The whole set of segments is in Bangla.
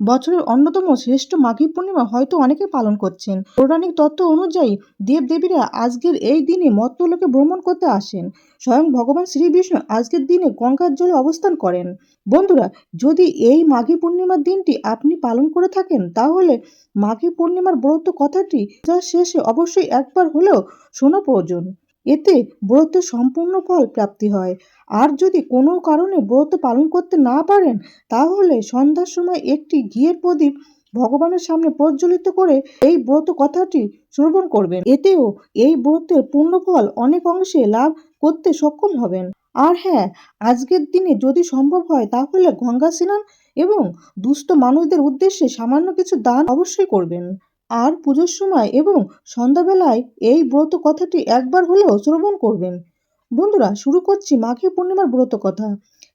বছরের অন্যতম শ্রেষ্ঠ মাঘী পূর্ণিমা হয়তো অনেকে পালন করছেন। পৌরাণিক তত্ত্ব অনুযায়ী দেবদেবীরা আজকের এই দিনে মর্ত্যলোকে ভ্রমণ করতে আসেন। স্বয়ং ভগবান শ্রীবিষ্ণু আজকের দিনে গঙ্গার জলে অবস্থান করেন। বন্ধুরা, যদি এই মাঘী পূর্ণিমার দিনটি আপনি পালন করে থাকেন, তাহলে মাঘী পূর্ণিমার ব্রত কথাটি যা শেষে অবশ্যই একবার হলেও শোনা প্রয়োজন। এতে ব্রতের সম্পূর্ণ ফল প্রাপ্তি হয়। আর যদি কোনো কারণে ব্রত পালন করতে না পারেন, তাহলে সন্ধ্যার সময় একটি ঘিয়ের প্রদীপ ভগবানের সামনে প্রজ্বলিত করে এই ব্রত কথাটি শ্রবণ করবেন। এতেও এই ব্রতের পূর্ণ ফল অনেক অংশে লাভ করতে সক্ষম হবেন। আর হ্যাঁ, আজকের দিনে যদি সম্ভব হয় তাহলে গঙ্গা স্নান এবং দুস্থ মানুষদের উদ্দেশ্যে সামান্য কিছু দান অবশ্যই করবেন। আর পুজোর সময় এবং সন্ধ্যাবেলায় এই ব্রত কথাটি একবার হলেও শ্রবণ করবেন। বন্ধুরা, শুরু করছি মাঘী পূর্ণিমার ব্রত কথা।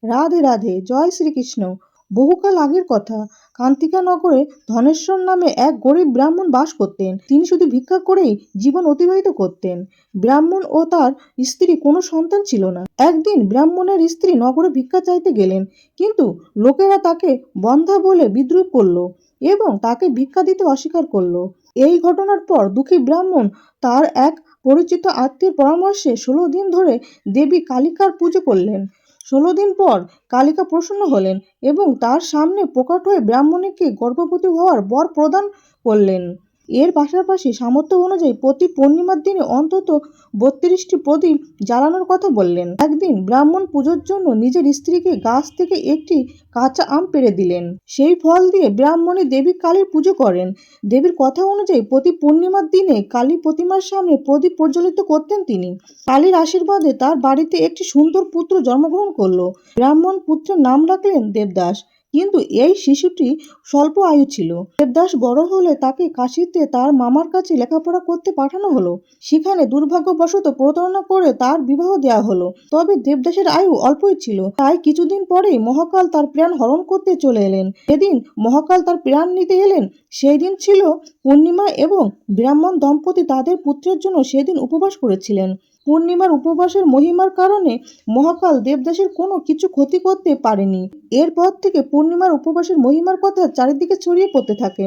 রাধে রাধে, জয় শ্রীকৃষ্ণ। বহুকাল আগের কথা, কান্তিকা নগরে ধনেশ্বর নামে এক গরিব ব্রাহ্মণ বাস করতেন। তিনি শুধু ভিক্ষা করেই জীবন অতিবাহিত করতেন। ব্রাহ্মণ ও তার স্ত্রী কোনো সন্তান ছিল না। একদিন ব্রাহ্মণের স্ত্রী নগরে ভিক্ষা চাইতে গেলেন, কিন্তু লোকেরা তাকে বন্ধ্যা বলে বিদ্রূপ করলো এবং তাকে ভিক্ষা দিতে অস্বীকার করলো। এই ঘটনার পর দুঃখী ব্রাহ্মণ তার এক পরিচিত আত্মীয়ের পরামর্শে 16 দিন ধরে দেবী কালিকার পুজো করলেন। 16 দিন পর কালিকা প্রসন্ন হলেন এবং তার সামনে প্রকট হয়ে ব্রাহ্মণীকে গর্ভবতী হওয়ার বর প্রদান করলেন। এর পাশাপাশি সামর্থ্য অনুযায়ী প্রতি পূর্ণিমার দিনে অন্তত 32টি প্রদীপ জ্বালানোর কথা বললেন। একদিন ব্রাহ্মণ পুজোর জন্য নিজের স্ত্রীকে গাছ থেকে একটি কাঁচা আম পেড়ে দিলেন। সেই ফল দিয়ে ব্রাহ্মণী দেবী কালীর পুজো করেন। দেবীর কথা অনুযায়ী প্রতি পূর্ণিমার দিনে কালী প্রতিমার সামনে প্রদীপ প্রজ্বলিত করতেন তিনি। কালীর আশীর্বাদে তার বাড়িতে একটি সুন্দর পুত্র জন্মগ্রহণ করল। ব্রাহ্মণ পুত্রের নাম রাখলেন দেবদাস। কিন্তু এই শিশুটি স্বল্প আয়ু ছিল। দেবদাস বড় হলে তাকে কাশীতে তার মামার কাছে লেখাপড়া করতে পাঠানো হলো। সেখানে দুর্ভাগ্যবশত প্রতারণা করে তার বিবাহ দেওয়া হলো। তবে দেবদাসের আয়ু অল্পই ছিল, তাই কিছুদিন পরেই মহাকাল তার প্রাণ হরণ করতে চলে এলেন। সেদিন মহাকাল তার প্রাণ নিতে এলেন, সেই দিন ছিল পূর্ণিমা এবং ব্রাহ্মণ দম্পতি তাদের পুত্রের জন্য সেদিন উপবাস করেছিলেন। পূর্ণিমার উপবাসের মহিমার কারণে মহাকাল দেবদাসের কোনো কিছু ক্ষতি করতে পারেনি। এরপর থেকে পূর্ণিমার উপবাসের মহিমার কথা চারিদিকে ছড়িয়ে পড়তে থাকে।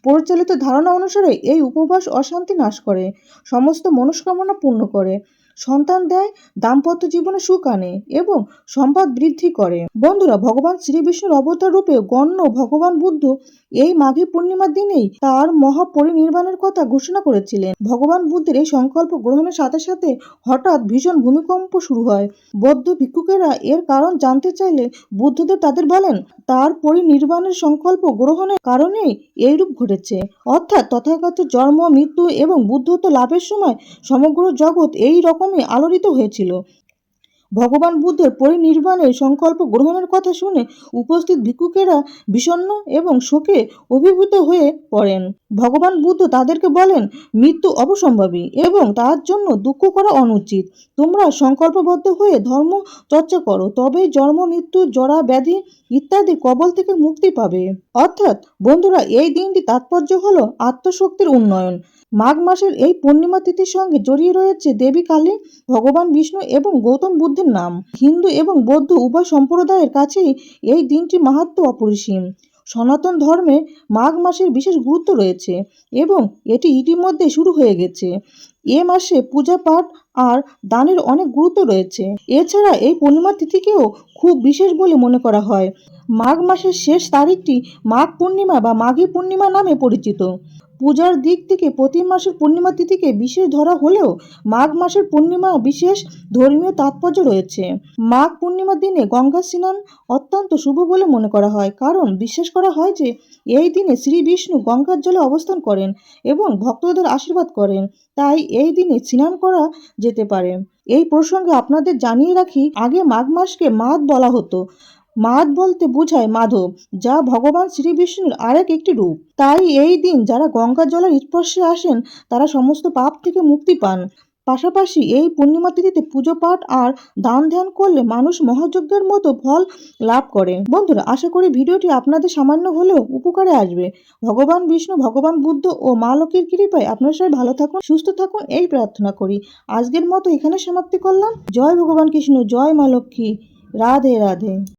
পরিচালিত ধারণা অনুসারে এই উপবাস অশান্তি নাশ করে, সমস্ত মনস্কামনা পূর্ণ করে, সন্তান দেয়, দাম্পত্য জীবনে সুখ আনে এবং সম্পদ বৃদ্ধি করে। বন্ধুরা, ভগবান শ্রীবিষ্ণুর অবতার রূপে গণ্য ভগবান বুদ্ধ এই মাঘী পূর্ণিমার দিনেই তার মহাপরিনির্বাণের কথা ঘোষণা করেছিলেন। ভগবান বুদ্ধের এই সংকল্প গ্রহণের সাথে সাথে হঠাৎ ভীষণ ভূমিকম্প শুরু হয়। বৌদ্ধ ভিক্ষুকেরা এর কারণ জানতে চাইলে বুদ্ধদেব তাদের বলেন, তার পরিনির্বাণের সংকল্প গ্রহণের কারণেই এইরূপ ঘটেছে। অর্থাৎ তথাগত জন্ম, মৃত্যু এবং বুদ্ধত্ব লাভের সময় সমগ্র জগৎ এই রকমই আলোড়িত হয়েছিল। ভগবান বুদ্ধের পরিনির্বাণের সংকল্প গ্রহণের কথা শুনে উপস্থিত ভিক্ষুকেরা বিষণ্ণ এবং শোকে অভিভূত হয়ে পড়েন। ভগবান বুদ্ধ তাদেরকে বলেন, মৃত্যু অবসম্ভাবী এবং তার জন্য দুঃখ করা অনুচিত। তোমরা সংকল্পবদ্ধ হয়ে ধর্ম চর্চা করো, তবেই জন্ম, মৃত্যু, জরা, ব্যাধি ইত্যাদি কবল থেকে মুক্তি পাবে। অর্থাৎ বন্ধুরা, এই দিনটি তাৎপর্য হলো আত্মশক্তির উন্নয়ন। মাঘ মাসের এই পূর্ণিমা তিথির সঙ্গে জড়িয়ে রয়েছে দেবী কালী, ভগবান বিষ্ণু এবং গৌতম বুদ্ধের নাম। হিন্দু এবং বৌদ্ধ উভয় সম্প্রদায়ের কাছেই এই দিনটি মাহাত্ম্য অপরিসীম। সনাতন ধর্মে মাঘ মাসের বিশেষ গুরুত্ব রয়েছে এবং এটি ইতিমধ্যে শুরু হয়ে গেছে। এ মাসে পূজা পাঠ আর দানের অনেক গুরুত্ব রয়েছে। এছাড়া এই পূর্ণিমা তিথিকেও খুব বিশেষ বলে মনে করা হয়। মাঘ মাসের শেষ তারিখটি মাঘ পূর্ণিমা বা মাঘী পূর্ণিমা নামে পরিচিত। পূজার দিক থেকে প্রতি মাসের পূর্ণিমা তিথিকে বিশেষ ধরা হলেও মাঘ মাসের পূর্ণিমা বিশেষ ধর্মীয় তাৎপর্য রয়েছে। মাঘ পূর্ণিমার দিনে গঙ্গা স্নান অত্যন্ত শুভ বলে মনে করা হয়, কারণ বিশ্বাস করা হয় যে এই দিনে শ্রী বিষ্ণু গঙ্গার জলে অবস্থান করেন এবং ভক্তদের আশীর্বাদ করেন। তাই এই দিনে স্নান করা যেতে পারে। এই প্রসঙ্গে আপনাদের জানিয়ে রাখি, আগে মাঘ মাসকে মাঘ বলা হতো। মাঘ বলতে বোঝায় মাধব, যা ভগবান শ্রীবিষ্ণুর আরেক একটি রূপ। তাই এই দিন যারা গঙ্গা জলের স্পর্শে আসেন তারা সমস্ত পাপ থেকে মুক্তি পান। পাশাপাশি এই পূর্ণিমা তিথিতে পুজো পাঠ আর দান ধ্যান করলে মানুষ মহাযজ্ঞের মতো ফল লাভ করেন। বন্ধুরা, আশা করি ভিডিওটি আপনাদের সামান্য হলেও উপকারে আসবে। ভগবান বিষ্ণু, ভগবান বুদ্ধ ও মা লক্ষ্মীর কৃপায় আপনারা সবাই ভালো থাকুন, সুস্থ থাকুন, এই প্রার্থনা করি। আজকের মতো এখানে সমাপ্তি করলাম। জয় ভগবান কৃষ্ণ, জয় মা লক্ষ্মী। রাধে রাধে।